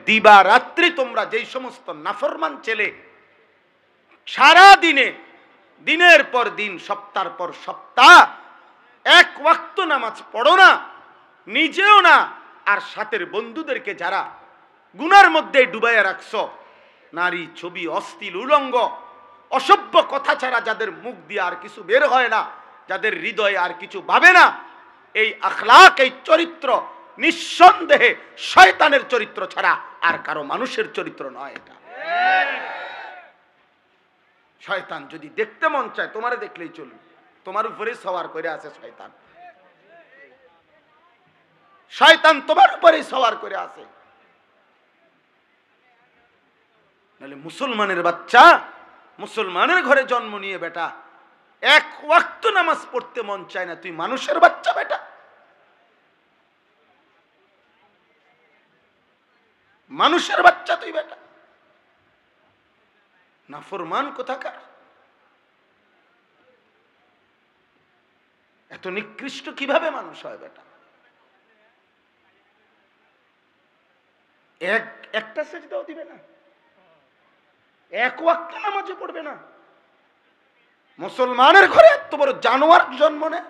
দিবা রাত্রি তোমরা যেই সমস্ত নাফরমান ছেলে সারা দিনে দিনের পর দিন সপ্তাহের পর সপ্তাহ এক ওয়াক্ত নামাজ পড়ো না, নিজেও না আর সাথের বন্ধুদেরকে যারা গুনার মধ্যে ডুবাইয়া রাখছো, নারী, ছবি, অশ্লীল, উলঙ্গ, অসভ্য কথা ছাড়া যাদের মুখ দিয়ে আর কিছু বের হয় না, যাদের হৃদয়ে আর কিছু ভাবে না, এই আখলাক, এই চরিত্র নিঃসন্দেহে শয়তানের চরিত্র ছাড়া আর কারো মানুষের চরিত্র নয়। এটা শয়তান যদি দেখতে মন চায় তোমারে দেখলেই চলবে, তোমার উপরে সওয়ার করে আছে শয়তান। শয়তান তোমার উপরে সওয়ার করে আছে। নাহলে মুসলমানের বাচ্চা, মুসলমানের ঘরে জন্ম নিয়ে বেটা এক ওয়াক্ত নামাজ পড়তে মন চায় না, তুই মানুষের বাচ্চা বেটা? মানুষের বাচ্চা তুই বেটা, নাফরমান কোথাকার। এত নিকৃষ্ট কিভাবে মানুষ হয় বেটা? একটা সেজদাও দিবে না, এক ওয়াক্ত নামাজও পড়বে না। মুসলমানের ঘরে এত বড় জানোয়ার জন্ম নেয়।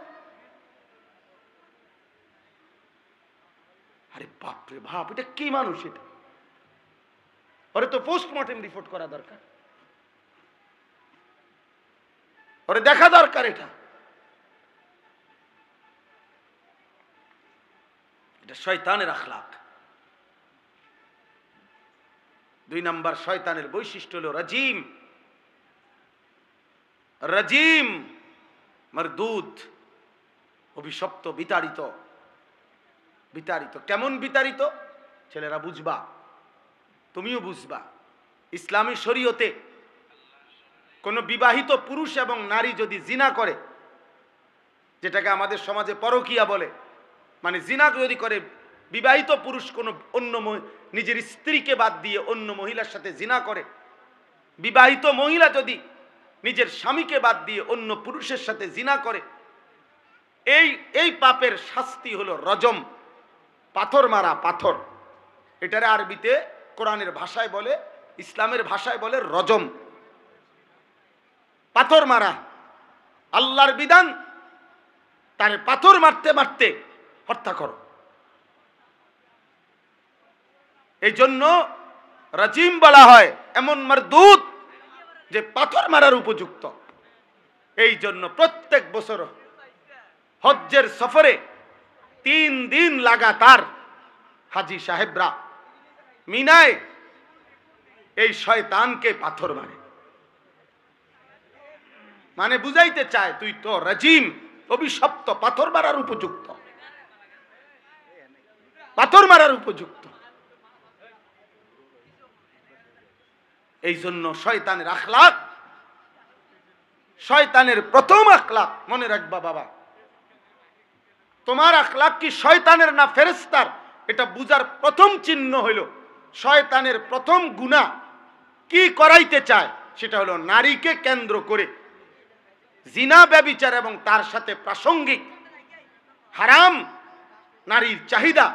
আরে বাপরে বাপ, এটা কি মানুষ? এটা ওরে তো পোস্টমর্টেম রিপোর্ট করা দরকার, ওরে দেখা দরকার। এটা শয়তানের আখলাক। 2 নাম্বার শয়তানের বৈশিষ্ট্য হলো রাজিম। রাজিম মারদুদ, অভিশপ্ত, বিতাড়িত। বিতাড়িত কেমন বিতাড়িত? ছেলেরা বুঝবা, তুমিও বুঝবা। ইসলামী শরীয়তে কোন বিবাহিত পুরুষ এবং নারী যদি জিনা করে, যেটাকে আমাদের সমাজে পরকীয়া বলে, মানে জিনা যদি করে, বিবাহিত পুরুষ কোন অন্য নিজের স্ত্রীকে বাদ দিয়ে অন্য মহিলার সাথে জিনা করে, বিবাহিত মহিলা যদি নিজের স্বামীকে বাদ দিয়ে অন্য পুরুষের সাথে জিনা করে, এই পাপের শাস্তি হলো রজম, পাথর মারা। পাথর, এটারে আরবিতে কোরআনের ভাষায় বলে, ইসলামের ভাষায় বলে রজম, পাথর মারা। আল্লাহর বিধান, তারে পাথর মারতে মারতে হত্যা করো। এই জন্য রাজিম বলা হয় এমন মারদুদ যে পাথর মারার উপযুক্ত। এই জন্য প্রত্যেক বছর হজ্জের সফরে 3 দিন লাগাতার হাজী সাহেবরা মিনায় এই শয়তানকে পাথর মারে। মানে বুঝাইতে চায় তুই তো রাজিম, অভিশপ্ত, পাথর মারার উপযুক্ত, পাথর মারার উপযুক্ত। এই জন্য শয়তানের আখলাক, শয়তানের প্রথম আখলাক মনে রাখবা বাবা, তোমার আখলাক কি শয়তানের না ফেরেশতার, এটা বুঝার প্রথম চিহ্ন হইল শয়তানের প্রথম গুনাহ কি করাইতে চায়, সেটা হলো নারীকে কেন্দ্র করে জিনা, ব্যভিচার এবং তার সাথে প্রাসঙ্গিক হারাম নারীর চাহিদা,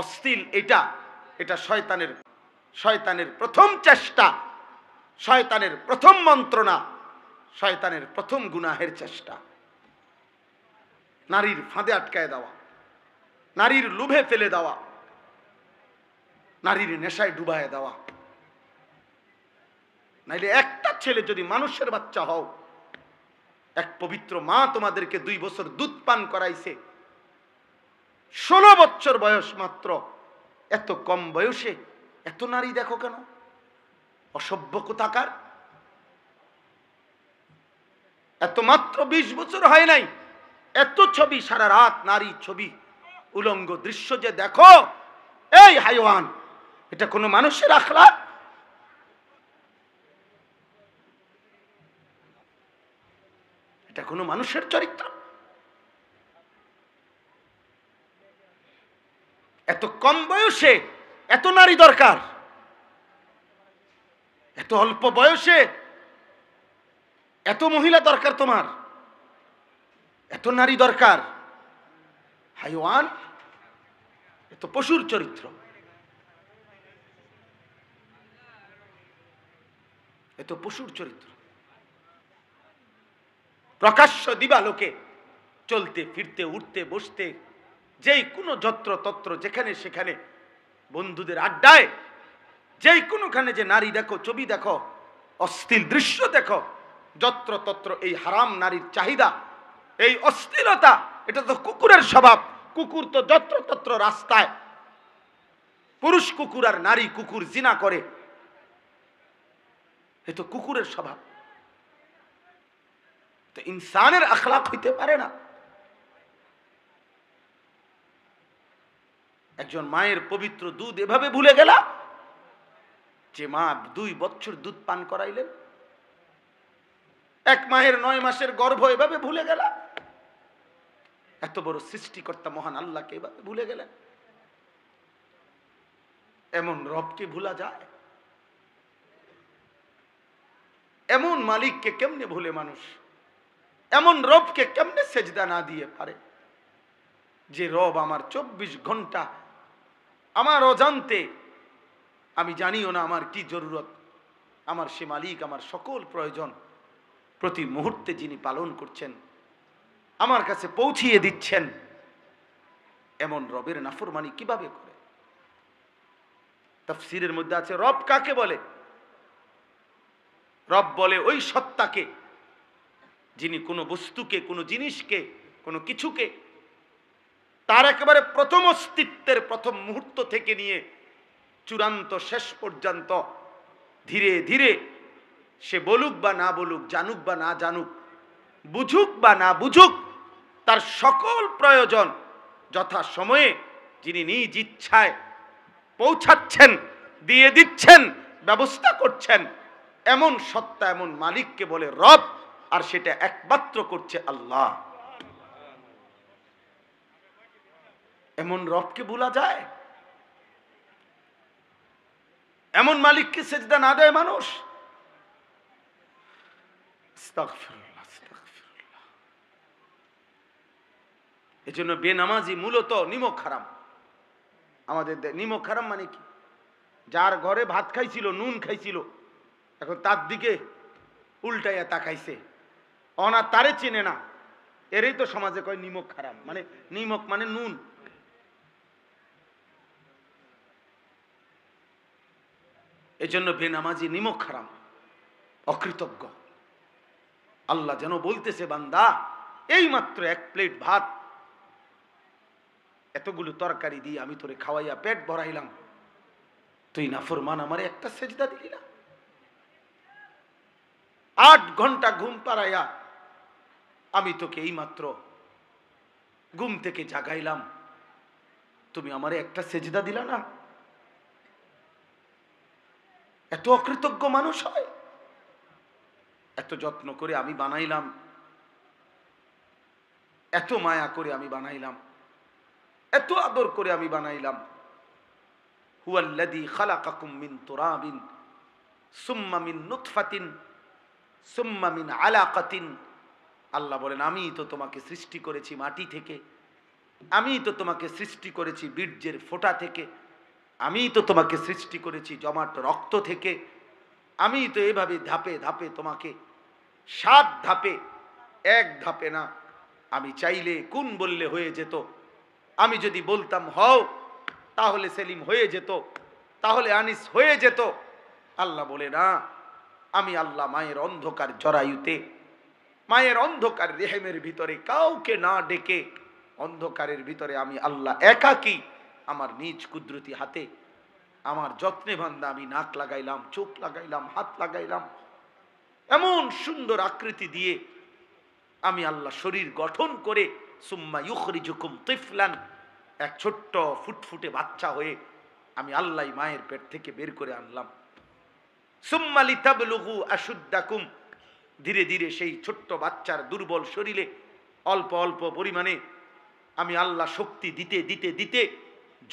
অশ্লীল, এটা শয়তানের প্রথম চেষ্টা, শয়তানের প্রথম মন্ত্রণা, শয়তানের প্রথম গুনাহের চেষ্টা। নারীর ফাঁদে আটকায় দেওয়া, নারীর লোভে ফেলে দেওয়া, নারীর নেশায় ডুবায় দেওয়া। নাইলে একটা ছেলে যদি মানুষের বাচ্চা হও, এক পবিত্র মা তোমাদেরকে 2 বছর দুধ পান করাইছে, 16 বছর বয়স মাত্র, এত কম বয়সে এত নারী দেখো কেন? অসভ্য কোথাকার। এত মাত্র 20 বছর হয় নাই, এত ছবি, সারা রাত নারী ছবি, উলঙ্গ দৃশ্য যে দেখো, এই হাইওয়ান, এটা কোনো মানুষের আখলাক? এটা কোনো মানুষের চরিত্র? এত কম বয়সে এত নারী দরকার, এত অল্প বয়সে এত মহিলা দরকার, তোমার এত নারী দরকার। হাইওয়ান, এত পশুর চরিত্র। এ তো পশুর চরিত্র। প্রকাশ্য দিবালোকে চলতে ফিরতে উঠতে বসতে যেই কোনো যত্র তত্র যেখানে সেখানে বন্ধুদের আড্ডায় যেই কোনোখানে যে নারী দেখো, ছবি দেখো, অশ্লীল দৃশ্য দেখো, যত্র তত্র এই হারাম নারীর চাহিদা, এই অশ্লীলতা, এটা তো কুকুরের স্বভাব। কুকুর তো যত্র তত্র রাস্তায়, পুরুষ কুকুর আর নারী কুকুর জিনা করে, এ তো কুকুরের স্বভাব। তো ইনসানের আখলাক হইতে পারে না। একজন মায়ের পবিত্র দুধ এভাবে ভুলে গেল, যে মা 2 বছর দুধ পান করাইলেন, এক মায়ের 9 মাসের গর্ভ এভাবে ভুলে গেল। এত বড় সৃষ্টিকর্তা মহান আল্লাহকে এভাবে ভুলে গেলেন। এমন রবকে ভুলা যায়? এমন মালিককে কেমনে ভুলে মানুষ? এমন রবকে কেমনে সেজদা না দিয়ে পারে? যে রব আমার 24 ঘন্টা আমার অজান্তে, আমি জানিও না আমার কি জরুরত, আমার সে মালিক আমার সকল প্রয়োজন প্রতি মুহূর্তে যিনি পালন করছেন, আমার কাছে পৌঁছিয়ে দিচ্ছেন, এমন রবের নাফরমানি কিভাবে করে? তাফসীরের মধ্যে আছে রব কাকে বলে? রব বলে ওই সত্তাকে যিনি কোনো বস্তুকে, কোনো জিনিসকে, কোনো কিছুকে তার একেবারে প্রথম অস্তিত্বের প্রথম মুহূর্ত থেকে নিয়ে চূড়ান্ত শেষ পর্যন্ত ধীরে ধীরে সে বলুক বা না বলুক, জানুক বা না জানুক, বুঝুক বা না বুঝুক, তার সকল প্রয়োজন যথা সময়ে যিনি নিজ ইচ্ছায় পৌঁছাচ্ছেন, দিয়ে দিচ্ছেন, ব্যবস্থা করছেন, এমন সত্তা, এমন মালিককে বলে রব। আর সেটা একমাত্র করছে আল্লাহ। এমন রবকে ভুলা যায়? এমন মালিককে সেজদা না দেয় মানুষ? আস্তাগফিরুল্লাহ, আস্তাগফিরুল্লাহ। এজন্য বেনামাজি মূলত নিমক হারাম। আমাদের নিমক হারাম মানে কি? যার ঘরে ভাত খাইছিল, নুন খাইছিল, এখন তার দিকে উল্টাইয়া তাকাইছে, অনা তারে চেনে না, এরই তো সমাজে কয় নিমক হারাম। মানে নিমক মানে নুন। এজন্য বেনামাজি নিমক হারাম, অকৃতজ্ঞ। আল্লাহ যেন বলতেছে, বান্দা এই মাত্র 1 প্লেট ভাত, এতগুলো তরকারি দিয়ে আমি তোরে খাওয়াইয়া পেট ভরাইলাম, তুই নাফরমান আমারে একটা সেজদা দিলি না। 8 ঘন্টা ঘুম পাড়াইয়া আমি তোকে এই মাত্র ঘুম থেকে জাগাইলাম, তুমি আমারে একটা সেজদা দিলা না। এত অকৃতজ্ঞ মানুষ হয়? এত যত্ন করে আমি বানাইলাম, এত মায়া করে আমি বানাইলাম, এত আদর করে আমি বানাইলাম। হুয়াল্লাযী খালাকাকুম মিন তুরাবিন সুম্মা মিন নুতফাতিন সুম্মা মিন আলাকাতিন। আল্লাহ বলেন, আমি তো তোমাকে সৃষ্টি করেছি মাটি থেকে, আমি তো তোমাকে সৃষ্টি করেছি বীর্যের ফোঁটা থেকে, আমি তো তোমাকে সৃষ্টি করেছি জমাট রক্ত থেকে, আমি তো এভাবে ধাপে ধাপে তোমাকে 7 ধাপে, 1 ধাপে না। আমি চাইলে কুন বললে হয়ে যেত, আমি যদি বলতাম হও তাহলে সেলিম হয়ে যেত, তাহলে আনিস হয়ে যেত। আল্লাহ বলে না, আমি আল্লাহ মায়ের অন্ধকার জরায়ুতে, মায়ের অন্ধকার রেহেমের ভিতরে কাউকে না ডেকে, অন্ধকারের ভিতরে আমি আল্লাহ একাকী আমার নিজ কুদরতি হাতে আমার যত্নে বান্দা আমি নাক লাগাইলাম, চোখ লাগাইলাম, হাত লাগাইলাম, এমন সুন্দর আকৃতি দিয়ে আমি আল্লাহ শরীর গঠন করে, সুম্মা ইউখরিজুকুম তিফলান, এক ছোট্ট ফুটফুটে বাচ্চা হয়ে আমি আল্লাহ মায়ের পেট থেকে বের করে আনলাম। সুম্মা লিতাবলুগু আশুদ্দাকুম, ধীরে ধীরে সেই ছোট্ট বাচ্চার দুর্বল শরীরে অল্প অল্প পরিমাণে আমি আল্লাহ শক্তি দিতে দিতে দিতে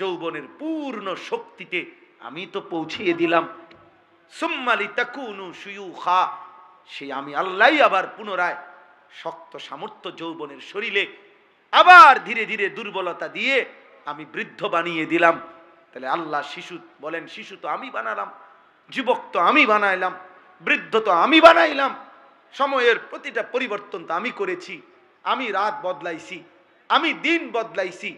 যৌবনের পূর্ণ শক্তিতে আমি তো পৌঁছিয়ে দিলাম। সুম্মা লিতাকুনু শুয়ুখা, সেই আমি আল্লাহই আবার পুনরায় শক্ত সামর্থ্য যৌবনের শরীরে আবার ধীরে ধীরে দুর্বলতা দিয়ে আমি বৃদ্ধ বানিয়ে দিলাম। তাহলে আল্লাহ শিশু বলেন, শিশু তো আমি বানালাম, যুবক তো আমি বানাইলাম, বৃদ্ধ তো আমি বানাইলাম, সময়ের প্রতিটা পরিবর্তন তো আমি করেছি, আমি রাত বদলাইছি, আমি দিন বদলাইছি,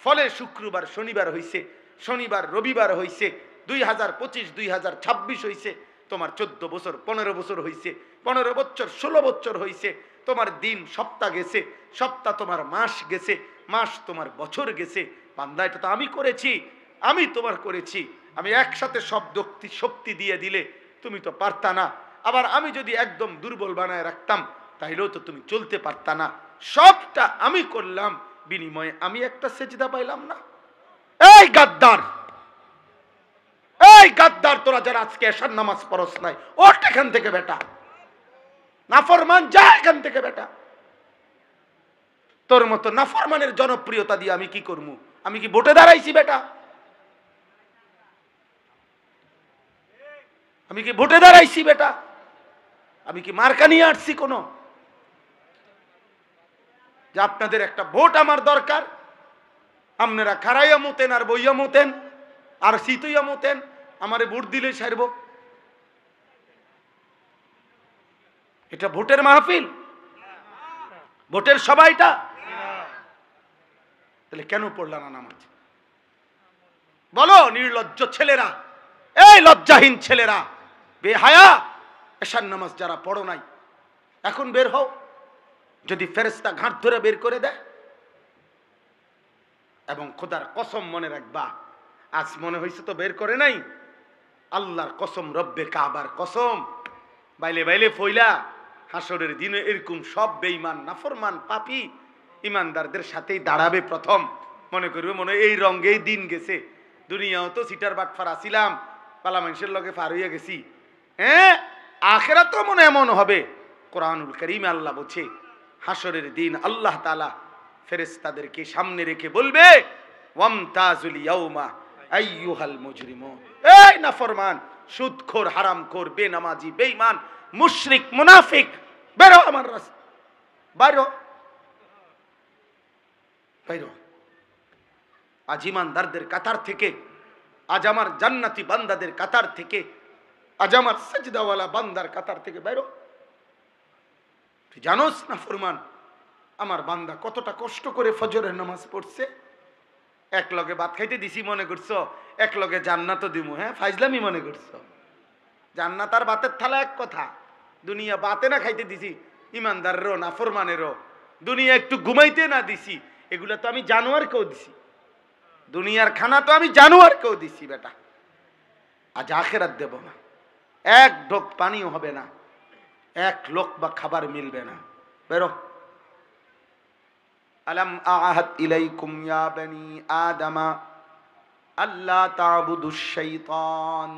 ফলে শুক্রবার শনিবার হইছে, শনিবার রবিবার হইছে, 2025 2026 হইছে, তোমার 14 বছর 15 বছর হইছে, 15 বছর 16 বছর হইছে, তোমার দিন সপ্তাহ গেছে, সপ্তাহ তোমার মাস গেছে, মাস তোমার বছর গেছে। বান্দা এটা তো আমি করেছি, আমি তোমার করেছি। আমি একসাথে সব শক্তি দিয়ে দিলে তুমি তো পারতা না, আবার আমি যদি একদম দুর্বল বানায় রাখতাম তাইলেও তো তুমি চলতে পারতা না। সবটা আমি করলাম, বিনিময়ে আমি একটা সেজদা পাইলাম না। এই গাদ্দার, এই গাদ্দার, তোরা যারা আজকে এশার নামাজ পড়স নাই, ওঠ এখান থেকে বেটা, নাফরমান, যা এখান থেকে বেটা। তোর মতো নাফরমানের জনপ্রিয়তা দিয়ে আমি কি করবো? আমি কি ভোটে দাঁড়াইছি বেটা? আমি কি ভোটে দাঁড়াইছি বেটা? আমি কি মার্কা নিয়ে আসছি কোনো? যে আপনাদের একটা ভোট আমার দরকার, আপনারা খারাইয়া মতেন আর বইয়া মতেন আর শীতইয়া মতেন, আমারে ভোট দিলে সারব? এটা ভোটের মাহফিল? ভোটের সবাইটা? তাহলে কেন পড়লা না নামাজ? বলো নির্লজ্জ ছেলেরা, এই লজ্জাহীন ছেলেরা, বেহায়া, এশার নামাজ যারা পড়ো নাই, এখন বের হও। যদি ফেরেশতা ঘাট ধরে বের করে দেয়, এবং খোদার কসম মনে রাখবা, আজ মনে হয়েছে তো বের করে নাই, আল্লাহর কসম, রব্বে কাবার কসম, বাইলে বাইলে ফইলা হাসরের দিনে এরকম সব বেঈমান নাফরমান পাপী ইমানদারদের সাথেই দাঁড়াবে প্রথম। মনে করবে মনে এই রঙেই দিন গেছে, দুনিয়াও তো সিটার বাটফার আসিলাম, পালা মানুষের লগে পার হইয়া গেছি। হ্যাঁ, আখেরাত তো মনে এমন হবে। কোরআনুল কারীমে আল্লাহ বলছে, হাসরের দিন আল্লাহ তাআলা ফেরেশতাদেরকে সামনে রেখে বলবে, ওয়ামতাজুল ইয়াউমা আইয়ুহাল মুজরিমুন, এই নাফরমান, সুদখোর, হারামখোর, বেনামাজি, বেঈমান, মুশরিক, মুনাফিক, বেরো আমার রাস্তা, বাইরো, বাইরো। আজ ইমানদারদের কাতার থেকে, আজ আমার জান্নাতি বান্দাদের কাতার থেকে, আজ আমার সাজদাওয়ালা বান্দার কাতার থেকে বাইরো। তুই জানোস না ফরমান, আমার বান্দা কতটা কষ্ট করে ফজরের নামাজ পড়ছে? এক লগে ভাত খাইতে দিছি মনে করছো এক লগে জান্নাতও দিমু? হ্যাঁ, ফাইজলামি মনে করছো? জান্নাত আর ভাতের থালা এক কথা। দুনিয়া বাতে না খাইতে দিছি ইমানদারেরও না ফরমানেরও, দুনিয়া একটু ঘুমাইতে না দিছি, এগুলা তো আমি জানোয়ারকেও দিছি। দুনিয়ার খানা তো আমি জানোয়ারকেও দিছি বেটা। আজ আখেরাত দেব না, এক ঢোক পানিও হবে না, এক লোকমা খাবার মিলবে না। বেরো। আলাম আহাদ ইলাইকুম ইয়া বনি আদমা আল্লাহ তা'বুদুশ শাইতান।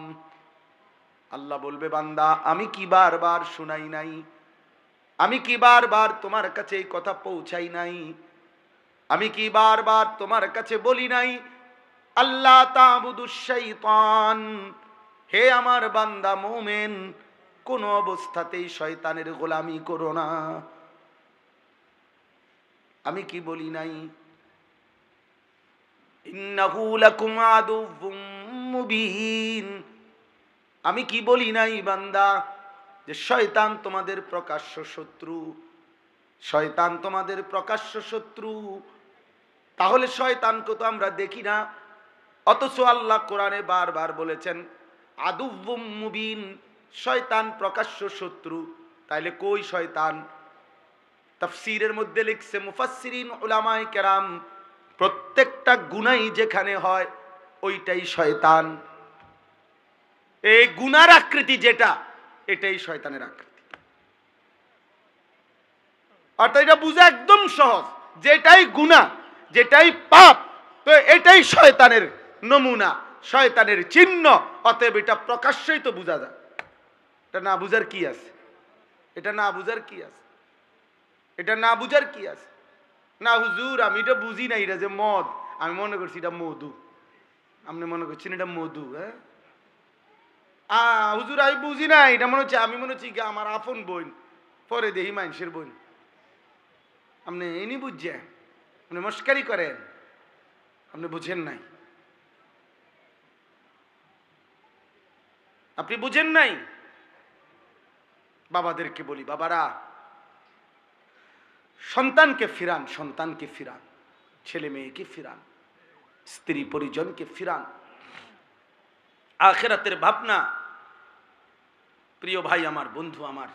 আল্লাহ বলবে, বান্দা আমি কি বারবার শুনাই নাই? আমি কি বারবার তোমার কাছে এই কথা পৌঁছাই নাই? আমি কি বারবার তোমার কাছে বলি নাই আল্লাহ তা'বুদুশ শাইতান? হে আমার বান্দা মুমিন, কোন অবস্থাতেই শয়তানের গোলামি করো না। আমি কি বলি নাই? ইন্নাহু লাকুম আদুউম মুবিন। আমি কি বলি নাই বান্দা যে শয়তান তোমাদের প্রকাশ্য শত্রু? শয়তান তোমাদের প্রকাশ্য শত্রু। তাহলে শয়তানকে তো আমরা দেখি না, অথচ আল্লাহ কোরআনে বারবার বলেছেন আদুউম মুবিন, শয়তান প্রকাশ্য শত্রু। তাইলে কই শয়তান? তাফসীরের মধ্যে লিখছে মুফাসসিরিন উলামায়ে কেরাম, প্রত্যেকটা গুনাহ যেখানে হয় ওইটাই শয়তান। এই গুনার আকৃতি যেটা, এটাই শয়তানের আকৃতি। অর্থাৎ এটা বুঝা একদম সহজ, যেটাই গুনাহ, যেটাই পাপ, তো এটাই শয়তানের নমুনা, শয়তানের চিহ্ন। অতএব এটা প্রকাশ্যই তো বোঝা যায়। এটা না বুঝার কি আছে? এটা না বুঝার কি আছে? এটা না বুঝার কি আছে? না হুজুর আমি এটা বুঝি না, এটা যে মদ, আমি মনে করছি এটা মধু। আপনি মনে করছেন এটা মধু? হ্যাঁ হুজুর আমি বুঝি না, এটা মনে হচ্ছে, আমি মনে হচ্ছি আমার আপন বোন, পরে দেখি মানুষের বোন। আপনি এনি বুঝছেন, আপনি মস্কারি করেন, আপনি বুঝেন নাই, আপনি বুঝেন নাই। বাবাদেরকে বলি, বাবারা সন্তানকে ফিরান, সন্তানকে ফিরান, ছেলে মেয়েকে ফিরান, স্ত্রী পরিজনকে ফিরান। আখিরাতের ভাবনা, প্রিয় ভাই আমার, বন্ধু আমার,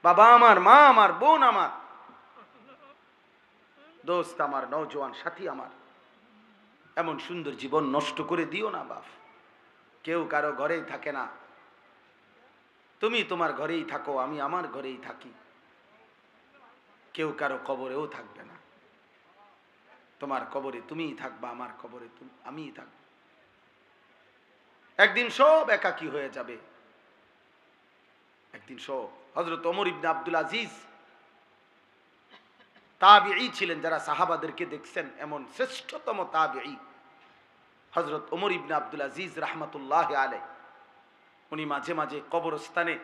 বাবা আমার, মা আমার, বোন আমার, দোস্ত আমার, নওজোয়ান সাথী আমার, এমন সুন্দর জীবন নষ্ট করে দিও না বাপ। কেউ কারো ঘরেই থাকে না, তুমি তোমার ঘরেই থাকো, আমি আমার ঘরেই থাকি। কেউ কারো কবরেও থাকবে না। তোমার কবরে তুমিই থাকবা, আমার কবরে আমিই থাকব। একদিন সব একাকী হয়ে যাবে, একদিন সব। হযরত ওমর ইবনে আব্দুল আজিজ তাবিঈ ছিলেন, যারা সাহাবাদেরকে দেখছেন, এমন শ্রেষ্ঠতম তাবিঈ হযরত ওমর ইবনে আব্দুল আজিজ রাহমাতুল্লাহ আলাইহি। উনি মাঝে মাঝে কবরস্থানে,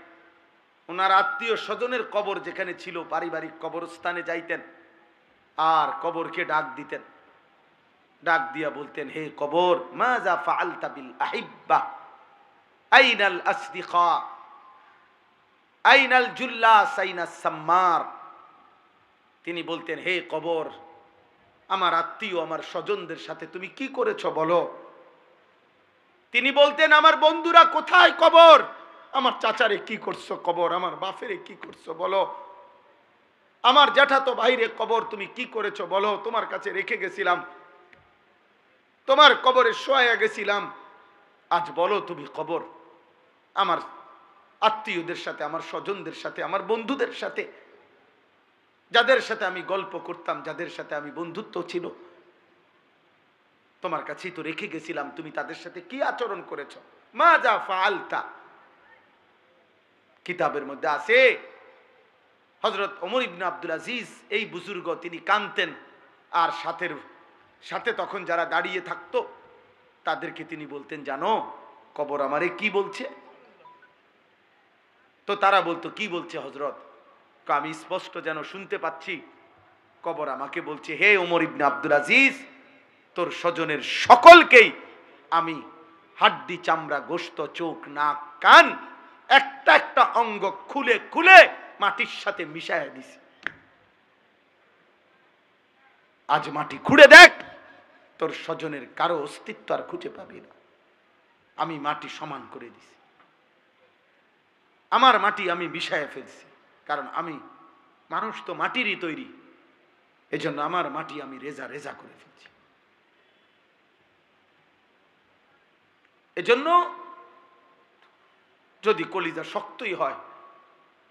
ওনার আত্মীয় স্বজনের কবর যেখানে ছিল, পারিবারিক কবরস্থানে যাইতেন আর কবরকে ডাক দিতেন। ডাক দিয়া বলতেন, হে কবর, মাযা ফাআলতা বিল আহিব্বা, আইনাল আসদিকা, আইনাল জুল্লাস, আইনাস সাম্মার। তিনি বলতেন, হে কবর, আমার আত্মীয়, আমার স্বজনদের সাথে তুমি কি করেছো বলো। তিনি বলতেন, আমার বন্ধুরা কোথায় কবর, আমার চাচারে কি করছো কবর, আমার বাপেরে কি করছো বলো, আমার জ্যাঠাতো ভাইরে কবর তুমি কি করেছো বলো। তোমার কাছে রেখে গেছিলাম, তোমার কবরে শোয়া গেছিলাম, আজ বলো তুমি কবর। আমার আত্মীয়দের সাথে, আমার স্বজনদের সাথে, আমার বন্ধুদের সাথে, যাদের সাথে আমি গল্প করতাম, যাদের সাথে আমি বন্ধুত্ব ছিল, তোমার কাছেই তো রেখে গেছিলাম, তুমি তাদের সাথে কি আচরণ করেছো। মাযা ফাআলতা। কিতাবের মধ্যে আছে, হযরত ওমর ইবনে আব্দুল আজিজ, এই বুজুর্গ, তিনি কাঁদতেন, আর সাথে তখন যারা দাঁড়িয়ে থাকতো তাদেরকে তিনি বলতেন, জানো কবর আমারে কি বলছে। তো তারা বলতো, কি বলছে হযরত। আমি স্পষ্ট যেন শুনতে পাচ্ছি, কবর আমাকে বলছে, হে ওমর ইবনে আব্দুল আজিজ, তোর স্বজনের সকলকেই আমি হাড্ডি, চামড়া, গোশত, চোখ, নাক, কান, একটা একটা অঙ্গ খুলে খুলে মাটির সাথে মিশাইয়া দিছি। আজ মাটি খুঁড়ে দেখ, তোর স্বজনের কারো অস্তিত্ব আর খুঁজে পাবি না। আমি মাটি সমান করে দিছি, আমার মাটি আমি মিশাইয়া ফেলছি, কারণ আমি মানুষ তো মাটিরই তৈরি, এজন্য আমার মাটি আমি রেজা রেজা করে ফেলছি। এজন্য যদি কলিজা শক্তই হয়,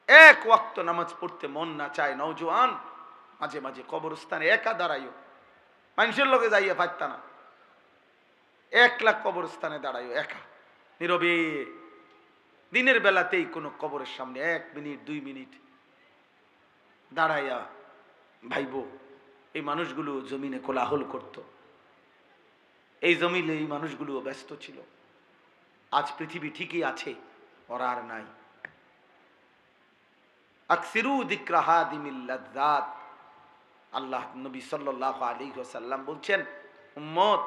এক ওয়াক্ত নামাজ পড়তে মন না চায়, নওজোয়ান, মাঝে মাঝে কবরস্থানে একা দাঁড়াইও, মানুষের লোকে যাইয়া পারতা না, একলা কবরস্থানে দাঁড়াইও একা, নীরবে। দিনের বেলাতেই কোনো কবরের সামনে 1 মিনিট 2 মিনিট দাঁড়াইয়া ভাইব, এই মানুষগুলো জমিনে কোলাহল করত, এই জমিনে এই মানুষগুলো ব্যস্ত ছিল। আজ পৃথিবী ঠিকই আছে, ওরা আর নাই। আকসিরু যিকরা হাদিমিল লাযযাত। আল্লাহ নবী সাল্লাল্লাহু আলাইহি ওয়াসাল্লাম বলছেন, উম্মত,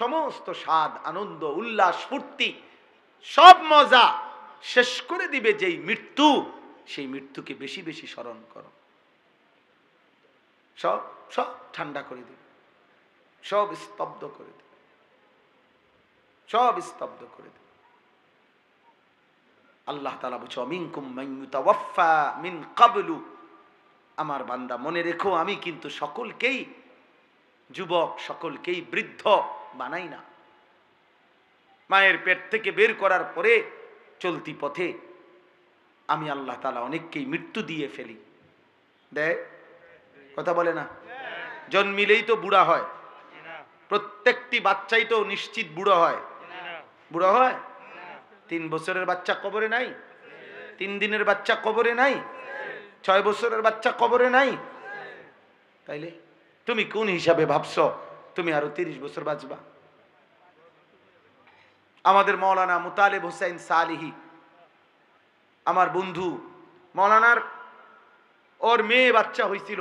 সমস্ত স্বাদ, আনন্দ, উল্লাস, ফুর্তি, সব মজা শেষ করে দিবে যেই মৃত্যু, সেই মৃত্যুকে বেশি বেশি স্মরণ করো। সব সব ঠান্ডা করে দিবে, সব স্তব্ধ করে দেবে, সব স্তব্ধ করে দেবে। আল্লাহ তাআলা বলছে, মিনকুম মান ইউতাওয়াফা মিন ক্বাবলু। আমার বান্দা, মনে রেখো, আমি কিন্তু সকলকেই যুবক, সকলকেই বৃদ্ধ বানাই না। মায়ের পেট থেকে বের করার পরে চলতি পথে আমি আল্লাহ তাআলা অনেককেই মৃত্যু দিয়ে ফেলি। দেয় কথা বলে না? জন্মিলেই তো বুড়া হয়, প্রত্যেকটি বাচ্চাই তো নিশ্চিত বুড়ো হয়। বুড়ো হয়? 3 বছরের বাচ্চা কবরে নাই? 3 দিনের বাচ্চা কবরে নাই? 6 বছরের বাচ্চা কবরে নাই? তাইলে তুমি কোন হিসাবে ভাবছো তুমি আরো 30 বছর বাঁচবা? আমাদের মৌলানা মুতালেব হোসেন সালিহি, আমার বন্ধু, মৌলানার ওর মেয়ে বাচ্চা হয়েছিল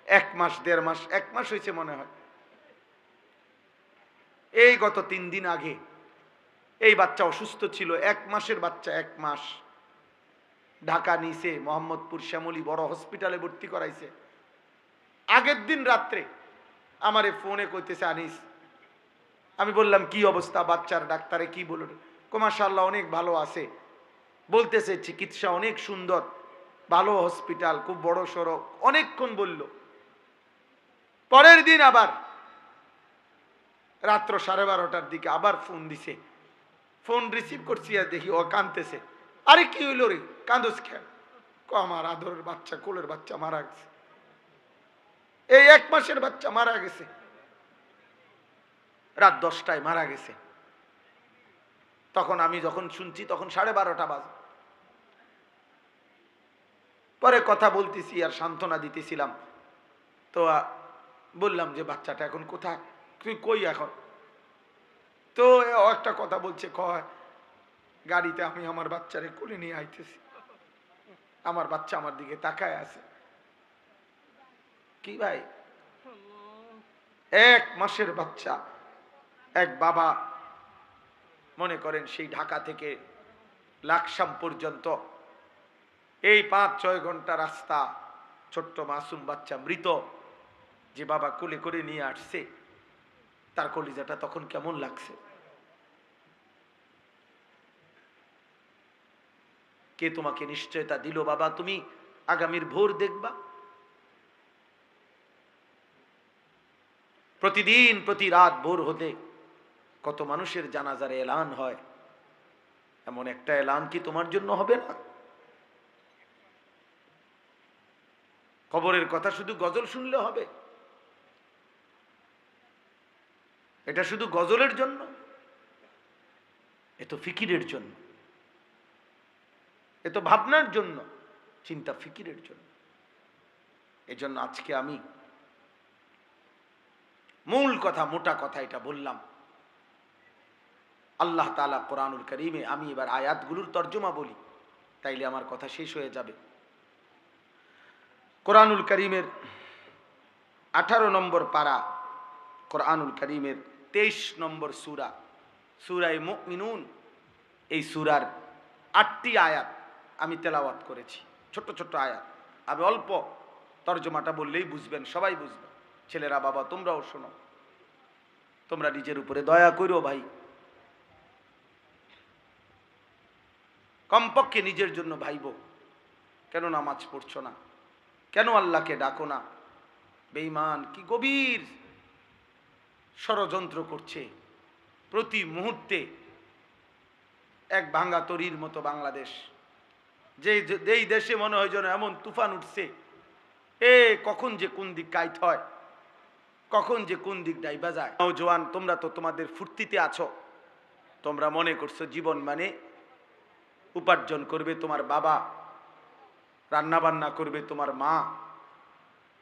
1 মাস 1.5 মাস, 1 মাস হয়েছে মনে হয়। এই গত 3 দিন আগে এই বাচ্চা অসুস্থ ছিল, 1 মাসের বাচ্চা, 1 মাস। ঢাকা নিছে, মোহাম্মদপুর শ্যামলী বড় হসপিটালে ভর্তি করাইছে। আগের দিন রাত্রে আমারে ফোনে কইতেছে আনিস, আমি বললাম কি অবস্থা বাচ্চার, ডাক্তারে কি বলল? মাশাআল্লাহ অনেক ভালো আছে, বলতেছে চিকিৎসা অনেক সুন্দর, ভালো হসপিটাল, খুব বড় সড়ো, অনেকক্ষণ বলল। পরের দিন আবার রাত্র 12:30টার দিকে আবার ফোন দিছে। ফোন রিসিভ করছি আর দেখি ও কাঁদতেছে। আরে কি হইল রে, কাঁদোস কেন? আমার আদরের বাচ্চা, কোলের বাচ্চা মারা গেছে, এই 1 মাসের বাচ্চা মারা গেছে, রাত 10টায় মারা গেছে। তখন আমি যখন শুনছি তখন 12:30 বাজে। পরে কথা বলতেছি আর সান্ত্বনা দিতেছিলাম। তো বললাম যে বাচ্চাটা এখন কোথায়, তুই কই এখন? তো একটা কথা বলছে, কয় গাড়িতে আমি আমার বাচ্চারে কোলে নিয়ে আইতেছি, আমার বাচ্চা আমার দিকে তাকায় আছে। কি ভাই, 1 মাসের বাচ্চা, এক বাবা মনে করেন সেই ঢাকা থেকে লাকসাম পর্যন্ত এই 5-6 ঘন্টা রাস্তা, ছোট্ট মাসুম বাচ্চা মৃত, যে বাবা কোলে করে নিয়ে আসছে, তার কলিজাটা তখন কেমন লাগছে? কে তোমাকে নিশ্চয়তা দিল বাবা তুমি আগামীর ভোর দেখবা? প্রতিদিন প্রতি রাত ভোর হতে কত মানুষের জানাজার এলান হয়, এমন একটা এলান কি তোমার জন্য হবে না? কবরের কথা শুধু গজল শুনলে হবে? এটা শুধু গজলের জন্য? এ তো ফিকিরের জন্য, এ তো ভাবনার জন্য, চিন্তা ফিকিরের জন্য। এজন্য আজকে আমি মূল কথা, মোটা কথা এটা বললাম। আল্লাহ তাআলা কোরআনুল কারীমে, আমি এবার আয়াতগুলোর তর্জমা বলি, তাইলে আমার কথা শেষ হয়ে যাবে। কোরআনুল কারীমের 18 নম্বর পারা, কোরআনুল কারীমের 23 নম্বর সূরা, সূরায়ে মুমিনুন। এই সূরার 8টি আয়াত আমি তেলাওয়াত করেছি, ছোট ছোট আয়াত। আমি অল্প তর্জমাটা বললেই বুঝবেন, সবাই বুঝবে। ছেলেরা বাবা তোমরাও শোনো, তোমরা নিজের উপরে দয়া করো ভাই, কমপক্ষে নিজের জন্য ভাইবো। কেন নামাজ পড়ছো না? কেন আল্লাহকে ডাকো না? বেঈমান কি গভীর ষড়যন্ত্র করছে। প্রতি মুহূর্তে এক ভাঙ্গা তরির মতো বাংলাদেশ, যেই দেশে মনে হয় যেন এমন তুফান উঠছে, কখন যে কোন দিক কাইট হয়, কখন যে কোন দিক ডাইবা যায়। নওজোয়ান, তোমরা তো তোমাদের ফুর্তিতে আছো, তোমরা মনে করছো জীবন মানে উপার্জন করবে তোমার বাবা, রান্না বান্না করবে তোমার মা,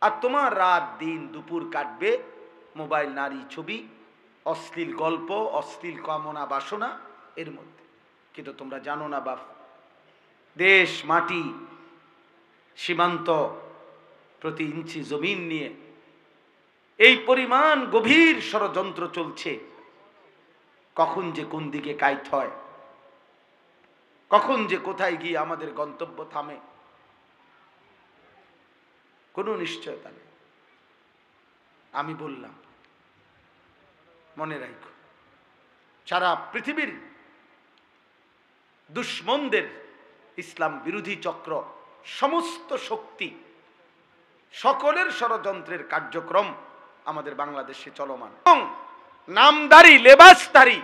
আর তোমার রাত দিন দুপুর কাটবে মোবাইল, নারী, ছবি, অশ্লীল গল্প, অশ্লীল কামনা বাসনা এর মধ্যে। কিন্তু তোমরা জানো না বাপ, দেশ মাটি সীমান্ত প্রতি ইঞ্চি জমিন নিয়ে এই পরিমাণ গভীর ষড়যন্ত্র চলছে। কখন যে কোন দিকে কাইট হয়, কখন যে কোথায় গিয়ে আমাদের গন্তব্য থামে, কোনো নিশ্চয়তা নেই। আমি বললাম মনে রাখো, সারা পৃথিবীর দুশ্মনদের, ইসলাম বিরোধী চক্র, সমস্ত শক্তি, সকলের ষড়যন্ত্রের কার্যক্রম আমাদের বাংলাদেশে চলমান। এবং নামধারী, লেবাসধারী,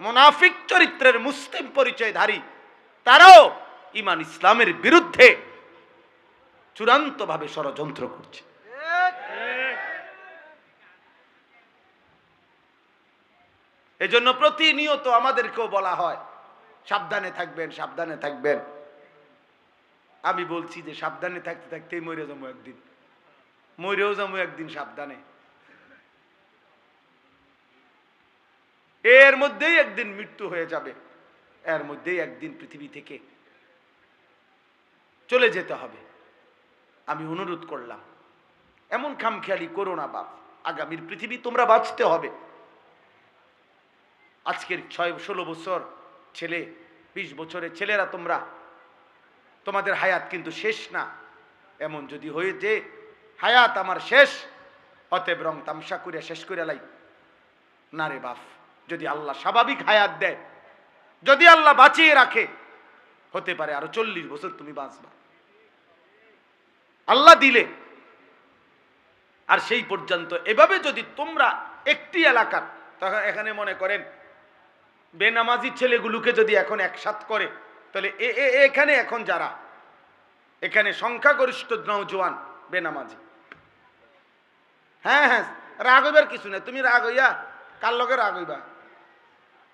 মুনাফিক চরিত্রের মুসলিম পরিচয়ধারী তারাও ঈমান ইসলামের বিরুদ্ধে চূড়ান্তভাবে ষড়যন্ত্র করছে। এজন্য প্রতিনিয়ত আমাদেরকেও বলা হয় সাবধানে থাকবেন, সাবধানে থাকবেন। আমি বলছি যে সাবধানে থাকতে থাকতেই মরে যাবো একদিন, মরেও যাবো একদিন সাবধানে। এর মধ্যেই একদিন মৃত্যু হয়ে যাবে, এর মধ্যেই একদিন পৃথিবী থেকে চলে যেতে হবে। আমি অনুরোধ করলাম, এমন খামখেয়ালি করো না বাপ, আগামীর পৃথিবী তোমরা বাঁচতে হবে। আজকের 6-16 বছর ছেলে, 20 বছরের ছেলেরা তোমরা তোমাদের হায়াত কিন্তু শেষ না। এমন যদি হয়ে যে হায়াত আমার শেষ, অতএব রং তামসা করে শেষ করে লাই না রে বাপ। যদি আল্লাহ স্বাভাবিক হায়াত দেয়, যদি আল্লাহ বাঁচিয়ে রাখে, হতে পারে আরো 40 বছর তুমি বাঁচবা, আল্লাহ দিলে। আর সেই পর্যন্ত এভাবে যদি তোমরা একটি এলাকার, তখন এখানে মনে করেন বেনামাজি ছেলেগুলোকে যদি এখন একসাথ করে, তাহলে এখানে এখন যারা এখানে সংখ্যাগরিষ্ঠ নওজোয়ান বেনামাজি। হ্যাঁ হ্যাঁ, রাগ হইবার কিছু না। তুমি রাগ হইয়া কার লগে রাগ হইবা?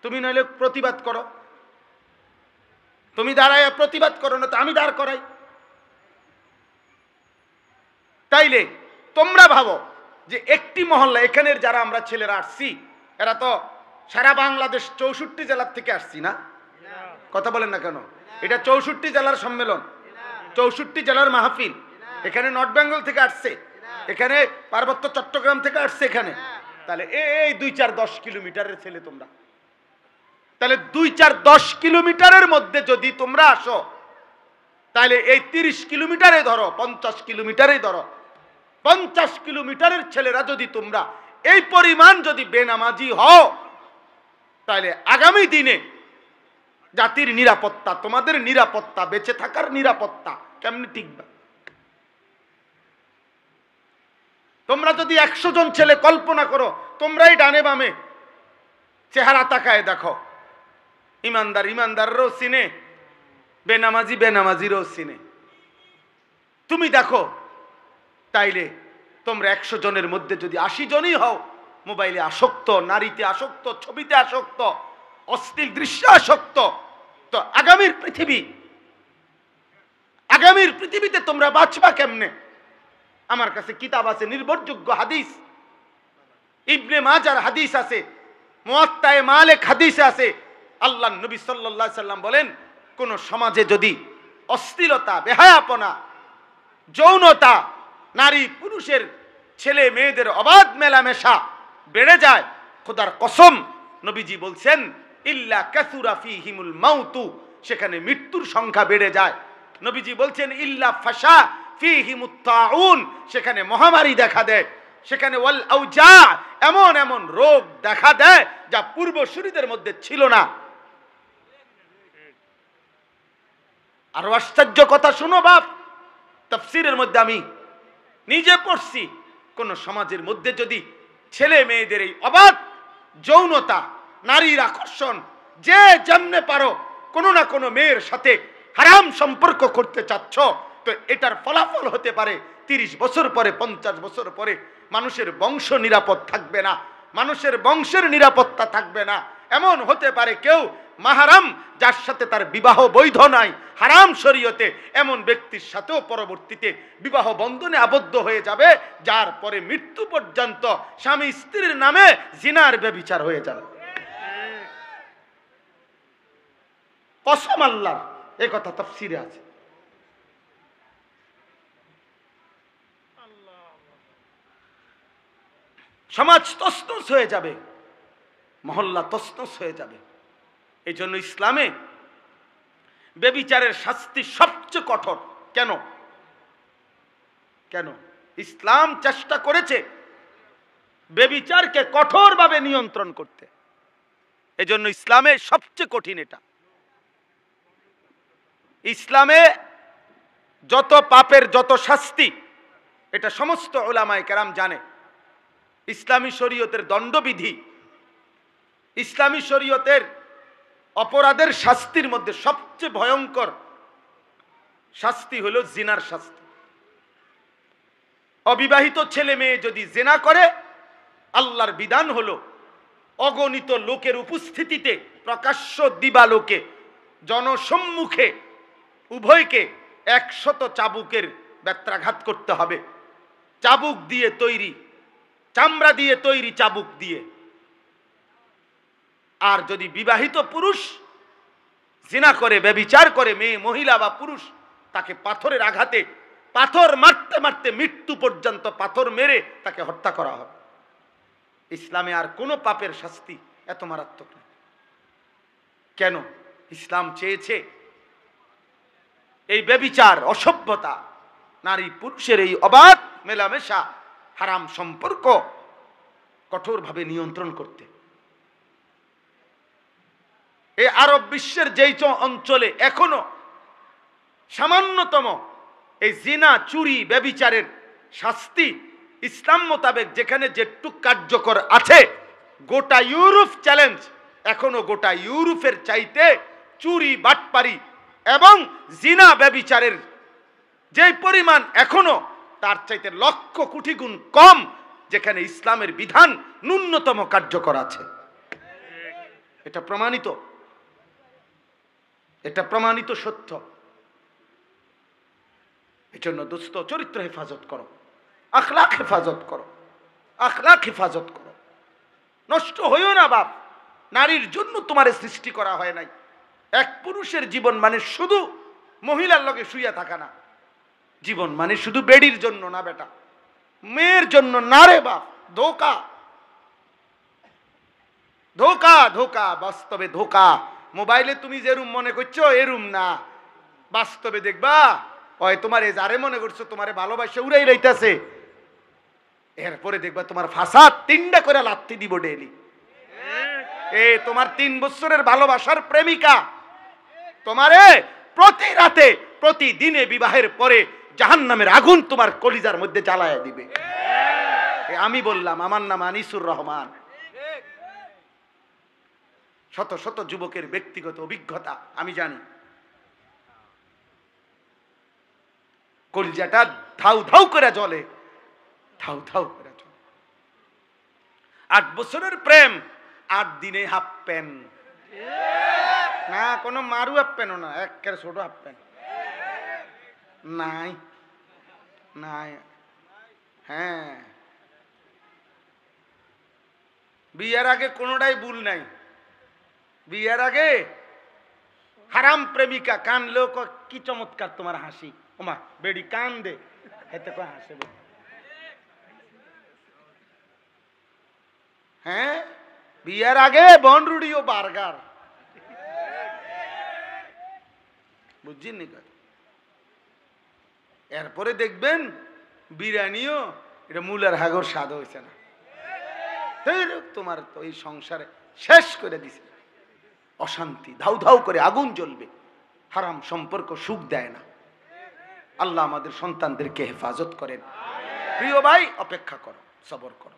তুমি নইলে প্রতিবাদ করো, তুমি দাঁড়াইয়া প্রতিবাদ করো, না তো আমি দাঁড় করাই। তাইলে তোমরা ভাবো যে একটি মহল্লা, এখানের যারা আমরা ছেলেরা আসছি, এরা তো সারা বাংলাদেশ 64 জেলার থেকে আসছি না? কথা বলেন না কেন? এটা 64 জেলার সম্মেলন, 64 জেলার মাহফিল। এখানে নর্থ বেঙ্গল থেকে আসছে, এখানে পার্বত্য চট্টগ্রাম থেকে আসছে এখানে। তাহলে এই 2-4-10 কিলোমিটারের ছেলে তোমরা। তাহলে 2-4-10 কিলোমিটারের মধ্যে যদি তোমরা আসো, তাহলে এই 30 কিলোমিটারে ধরো, 50 কিলোমিটারে ধরো, 50 কিলোমিটারের ছেলেরা যদি তোমরা এই পরিমাণ যদি বেনামাজি হও, তাহলে আগামী দিনে জাতির নিরাপত্তা, তোমাদের নিরাপত্তা, বেঁচে থাকার নিরাপত্তা কেমনি টিকবে? তোমরা যদি 100 জন ছেলে কল্পনা করো, তোমরাই ডানে বামে চেহারা তাকায় দেখো, ইমানদার ইমানদাররাও চিনে, বেনামাজি বেনামাজিরও চিনে। তুমি দেখো, তাইলে তোমরা 100 জনের মধ্যে যদি 80 জনই হও মোবাইলে আসক্ত, নারীতে আসক্ত, ছবিতে আসক্ত, অশ্লীল দৃশ্য আসক্ত, তো আগামীর পৃথিবীতে তোমরা বাঁচবা কেমনে? আমার কাছে কিতাব আছে, নির্ভরযোগ্য হাদিস, ইবনে মাজার হাদিস আছে, মুয়াত্তায়ে মালিক হাদিস আছে। আল্লাহ নবী সাল্লাল্লাহু আলাইহি সাল্লাম বলেন, কোন সমাজে যদি অশ্লীলতা, বেহায়াপনা, যৌনতা, নারী পুরুষের, ছেলে মেয়েদের অবাধ মেলামেশা বেড়ে যায়, খোদার কসম নবীজি বলছেন, ইল্লা কাসুরা ফীহিমুল মাউতু, সেখানে মৃত্যুর সংখ্যা বেড়ে যায়। নবীজি বলছেন, ইল্লা ফাশা ফীহিমুত তাউন, সেখানে মহামারী দেখা দেয়, সেখানে ওয়াল আউজা, এমন এমন রোগ দেখা দেয় যা পূর্বসূরীদের মধ্যে ছিল না। আরো আশ্চর্য কথা শুনো বাপ, তাফসীরের মধ্যে আমি নিজে পড়ছি, কোন সমাজের মধ্যে যদি ছেলে মেয়েদের এই অবাধ যৌনতা, নারীর আকর্ষণ, যে যেমনে পারো কোনো না কোনো মেয়ের সাথে হারাম সম্পর্ক করতে চাচ্ছ, তো এটার ফলাফল হতে পারে 30 বছর পরে, 50 বছর পরে মানুষের বংশ নিরাপদ থাকবে না, মানুষের বংশের নিরাপত্তা থাকবে না। এমন হতে পারে কেউ মাহারাম, যার সাথে তার বিবাহ বৈধ নাই হারাম শরীয়তে, এমন ব্যক্তির সাথেও পরবর্তীতে বিবাহ বন্ধনে আবদ্ধ হয়ে যাবে, যার পরে মৃত্যু পর্যন্ত স্বামী স্ত্রীর নামে জিনার ব্যভিচার হয়ে যাবে। কসম আল্লাহর, এই কথা তাফসীরে আছে। সমাজ তছনছ হয়ে যাবে, মহল্লা তছনছ হয়ে যাবে। এই জন্য ইসলামে ব্যভিচারের শাস্তি সবচেয়ে কঠোর। কেন? কেন ইসলাম চেষ্টা করেছে ব্যভিচারকে কঠোরভাবে নিয়ন্ত্রণ করতে। এই জন্য ইসলামে সবচেয়ে কঠিন এটা। ইসলামে যত পাপের যত শাস্তি, এটা সমস্ত উলামায়ে কেরাম জানে। ইসলামী শরীয়তের দণ্ডবিধি, ইসলামী শরীয়তের অপরাধের শাস্তির মধ্যে সবচেয়ে ভয়ঙ্কর শাস্তি হলো জিনার শাস্তি। অবিবাহিত ছেলে মেয়ে যদি জিনা করে, আল্লাহর বিধান হলো অগণিত লোকের উপস্থিতিতে, প্রকাশ্য দিবালোকে, জনসম্মুখে উভয়কে 100 চাবুকের ব্যত্রাঘাত করতে হবে। চাবুক দিয়ে তৈরি, চামড়া দিয়ে তৈরি চাবুক দিয়ে। আর যদি বিবাহিত পুরুষ জিনা করে, ব্যভিচার করে, মেয়ে মহিলা বা পুরুষ, তাকে পাথরের আঘাতে, পাথর মারতে মারতে মৃত্যু পর্যন্ত পাথর মেরে তাকে হত্যা করা হবে। ইসলামে আর কোনো পাপের শাস্তি এত মারাত্মক না। কেন? ইসলাম চেয়েছে এই ব্যভিচার, অসভ্যতা, নারী পুরুষের এই অবাধ মেলামেশা, হারাম সম্পর্ক কঠোরভাবে নিয়ন্ত্রণ করতে। এই আরব বিশ্বের যেই অঞ্চলে এখনো সামান্যতম এই জিনা, চুরি, ব্যভিচারের শাস্তি ইসলাম মোতাবেক যেখানে যেটুক কার্যকর আছে, গোটা ইউরোপ চ্যালেঞ্জ, এখনো গোটা ইউরোপের চাইতে চুরি, বাটপারি এবং জিনা, ব্যভিচারের যে পরিমাণ এখনো তার চাইতে লক্ষ কোটি গুণ কম যেখানে ইসলামের বিধান ন্যূনতম কার্যকর আছে। এটা প্রমাণিত, এটা প্রমাণিত সত্য। এজন্য দোস্ত, চরিত্র হেফাজত করো, আখলাক হেফাজত করো, আখলাক হেফাজত করো। নষ্ট হইও না বাপ। নারীর জন্য তোমার সৃষ্টি করা হয় নাই। এক পুরুষের জীবন মানে শুধু মহিলার লগে শুইয়া থাকা না। জীবন মানে শুধু বেডির জন্য না বেটা, মেয়ের জন্য না রে বাপ। ধোকা, ধোকা, ধোকা, বাস্তবে ধোকা। মোবাইলে তুমি যে রুম মনে করছো এ রুম না, বাস্তবে দেখবা ওই তোমার এ যারে মনে করছো তোমারে ভালোবাসে উড়াই রাইতাছে, এরপরে দেখবা তোমার ফাসাদ 3টা করে লাত্তি দিব ডেইলি। এ তোমার 3 বছরের ভালোবাসার প্রেমিকা তোমারে প্রতি রাতে, প্রতিদিনে বিবাহের পরে জাহান্নামের আগুন তোমার কলিজার মধ্যে জ্বালায়া দিবে। আমি বললাম, আমার নাম আনিসুর রহমান। শত শত যুবকের ব্যক্তিগত অভিজ্ঞতা আমি জানি। কলিজাটা ধাউ ধাউ করে জ্বলে, ধাউ ধাউ করে জ্বলে। 8 বছরের প্রেম, 8 দিনে হাফ প্যান না, কোনো মারু হাফ প্যানও না, একের ছোট হাফ প্যান নাই, নাই। হ্যাঁ, বিয়ের আগে কোনোটাই ভুল নাই। বিয়ের আগে হারাম প্রেমিকা কানলেও কি চমৎকার তোমার হাসি, ওমা বেডি কান দে, এতে কয় হাসে। হ্যাঁ, বিয়ের আগে বনরুডি ও বার্গার, বুঝছেন নি? এরপরে দেখবেন বিরিয়ানিও এটা মূলার হাগর স্বাদ হয়েছে না। তোমার তো এই সংসারে শেষ করে দিছে। অশান্তি, ধাউ ধাউ করে আগুন জ্বলবে। হারাম সম্পর্ক সুখ দেয় না। আল্লাহ আমাদের সন্তানদেরকে হেফাজত করেন। প্রিয় ভাই, অপেক্ষা করো, সবর করো,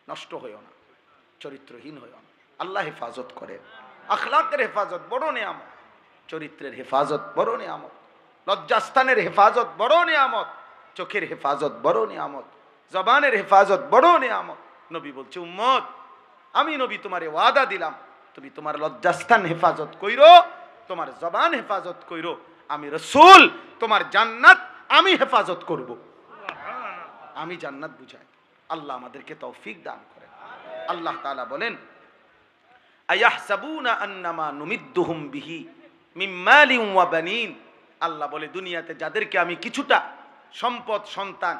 নষ্ট হইও না, চরিত্রহীন হইও না। আল্লাহ হেফাজত করেন। আখলাকের হেফাজত বড় নিয়ামত, চরিত্রের হেফাজত বড় নিয়ামত, লজ্জাস্থানের হেফাজত বড় নিয়ামত, চোখের হেফাজত বড় নিয়ামত, জবানের হেফাজত বড় নিয়ামত। নবী বলছে, উম্মত আমি নবী তোমারে ওয়াদা দিলাম, তুমি তোমার লজ্জাস্থান হেফাজত কইরো, তোমার জবান হেফাজত কইরো, আমি রাসূল তোমার জান্নাত আমি হেফাজত করব। আমি জান্নাত বুঝাই। আল্লাহ আমাদেরকে তৌফিক দান করেন। আল্লাহ তাআলা বলেন, আয়াহসাবুনা আন্নামা নুমিদ্দুহুম বিহি মিন মালিন ওয়া বানিন। আল্লাহ বলে, দুনিয়াতে যাদেরকে আমি কিছুটা সম্পদ, সন্তান,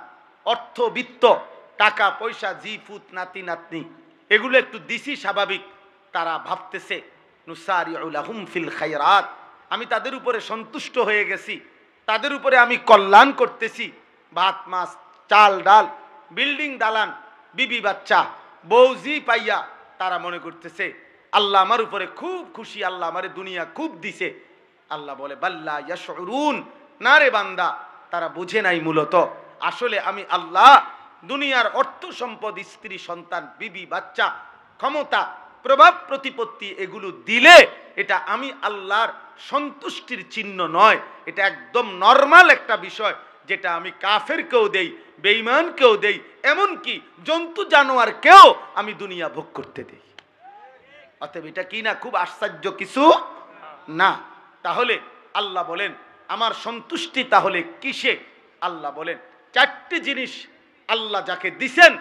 অর্থ, বিত্ত, টাকা পয়সা, জি ফুত, নাতি নাতনি এগুলো একটু দিছি, স্বাভাবিক তারা ভাবতেছে নুসারিউ লাহুম ফিল খায়রাত, আমি তাদের উপরে সন্তুষ্ট হয়ে গেছি, তাদের উপরে আমি কল্যাণ করতেছি। ভাত মাছ চাল ডাল, বিল্ডিং দালান, বিবি বাচ্চা, বউজি পাইয়া তারা মনে করতেছে আল্লাহ আমার উপরে খুব খুশি, আল্লাহ আমারে দুনিয়া খুব দিছে। আল্লাহ বলে, বাল্লা ইয়াশউরুন, না রে বান্দা, তারা বুঝে নাই মূলত আসলে আমি আল্লাহ দুনিয়ার অর্থ সম্পদ, স্ত্রী সন্তান, বিবি বাচ্চা, ক্ষমতা, প্রভাব প্রতিপত্তি এগুলো দিলে এটা আমি আল্লাহর সন্তুষ্টির চিহ্ন নয়, এটা একদম নরমাল একটা বিষয়, যেটা আমি কাফেরকেও দেই, বেঈমানকেও দেই, এমনকি জন্তু জানোয়ারকেও আমি দুনিয়া ভোগ করতে দেই। অতএব এটা কি না খুব আশ্চর্য কিছু না? তাহলে আল্লাহ বলেন আমার সন্তুষ্টি তাহলে কিসে? আল্লাহ বলেন 4টি জিনিস আল্লাহ যাকে দিছেন,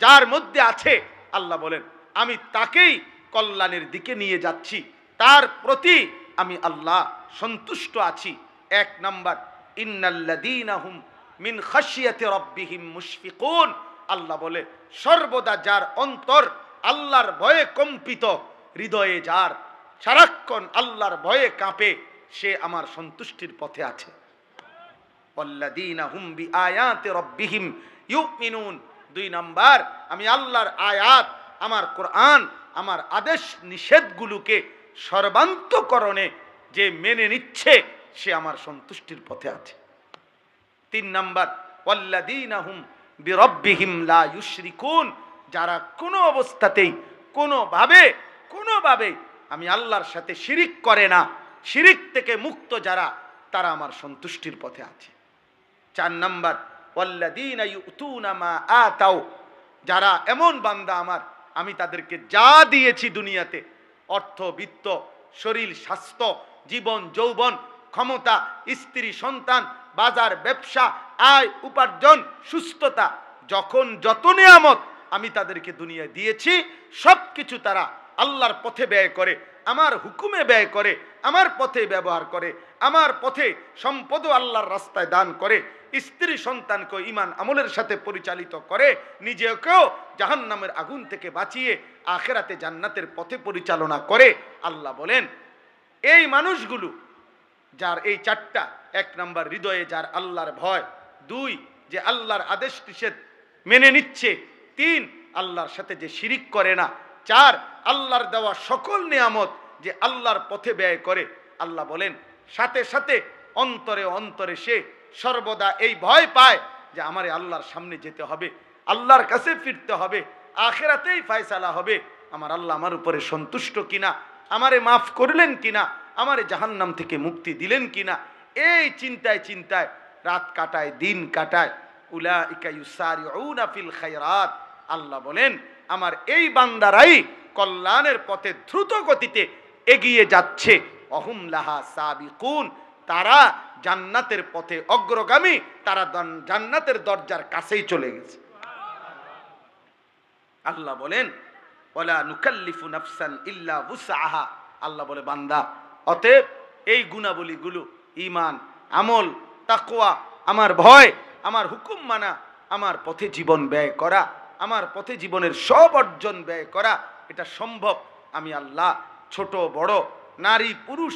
যার মধ্যে আছে, আল্লাহ বলেন আমি তাকেই কল্যাণের দিকে নিয়ে যাচ্ছি, তার প্রতি আমি আল্লাহ সন্তুষ্ট আছি। 1 নাম্বার, ইন্নাল্লাযীনা হুম মিন খাশিয়াতি রাব্বিহিম মুশফিকুন। আল্লাহ বলে সর্বদা যার অন্তর আল্লাহর ভয়ে কম্পিত, হৃদয়ে যার সারাক্ষণ আল্লাহর ভয়ে কাঁপে, সে আমার সন্তুষ্টির পথে আছে। ওয়াল্লাযীনা হুম বিআয়াতি রাব্বিহিম ইউমিনুন। 2 নাম্বার, আমি আল্লাহর আয়াত, আমার কোরআন, আমার আদেশ নিষেধগুলোকে সর্বান্তকরণে যে মেনে নিচ্ছে সে আমার সন্তুষ্টির পথে আছে। 3 নাম্বার, ওয়াল্লাযীনা হুম বিরাব্বিহিম লা ইউশরিকুন। যারা কোনো অবস্থাতেই কোনোভাবে আমি আল্লাহর সাথে শিরিক করে না, শিরিক থেকে মুক্ত যারা, তারা আমার সন্তুষ্টির পথে আছে। 4 নাম্বার, ওয়াল্লাযীনা ইউতুনা মা আতাও। যারা এমন বান্দা আমার, আমি তাদেরকে যা দিয়েছি দুনিয়াতে, অর্থ বিত্ত, শরীর স্বাস্থ্য, জীবন যৌবন, ক্ষমতা, স্ত্রী সন্তান, বাজার ব্যবসা, আয় উপার্জন, সুস্থতা, যখন যত নিয়ামত আমি তাদেরকে দুনিয়ায় দিয়েছি, সব কিছু তারা আল্লাহর পথে ব্যয় করে, আমার হুকুমে ব্যয় করে, আমার পথে ব্যবহার করে, আমার পথে সম্পদ আল্লাহর রাস্তায় দান করে, স্ত্রী সন্তানকে ঈমান আমলের সাথে পরিচালিত করে, নিজেকেও জাহান্নামের আগুন থেকে বাঁচিয়ে আখিরাতে জান্নাতের পথে পরিচালনা করে। আল্লাহ বলেন এই মানুষগুলো যার এই 4টা, 1 নাম্বার হৃদয়ে যার আল্লাহর ভয়, 2 যে আল্লাহর আদেশ নিষেধ মেনে নিচ্ছে, 3 আল্লাহর সাথে যে শিরিক করে না, 4 আল্লাহর দেওয়া সকল নিয়ামত যে আল্লাহর পথে ব্যয় করে। আল্লাহ বলেন সাথে সাথে অন্তরে অন্তরে সে সর্বদা এই ভয় পায় যে আমারে আল্লাহর সামনে যেতে হবে, আল্লাহর কাছে ফিরতে হবে, আখিরাতেই ফয়সালা হবে, আমার আল্লাহ আমার উপরে সন্তুষ্ট কিনা, আমারে মাফ করলেন কিনা, আমারে জাহান্নাম থেকে মুক্তি দিলেন কিনা, এই চিন্তায় চিন্তায় রাত কাটায়, দিন কাটায়। উলাইকা ইউসারিউনা ফিল খায়রাত। আল্লাহ বলেন আমার এই বান্দারাই কল্যাণের পথে দ্রুত গতিতে এগিয়ে যাচ্ছে। অহুম লাহা সাবিকুন। তারা জান্নাতের পথে অগ্রগামী, তারা জান্নাতের দরজার কাছেই চলে গেছে। আল্লাহ বলেন ওয়ালা নুকাল্লিফু নাফসান ইল্লা উসআহা। আল্লাহ বলে বান্দা, অতএব এই গুণাবলীগুলো, ঈমান, আমল, তাকওয়া, আমার ভয়, আমার হুকুম মানা, আমার পথে জীবন ব্যয় করা, আমার পথে জীবনের সব অর্জন ব্যয় করা, এটা সম্ভব আমি আল্লাহ ছোট বড়, নারী পুরুষ,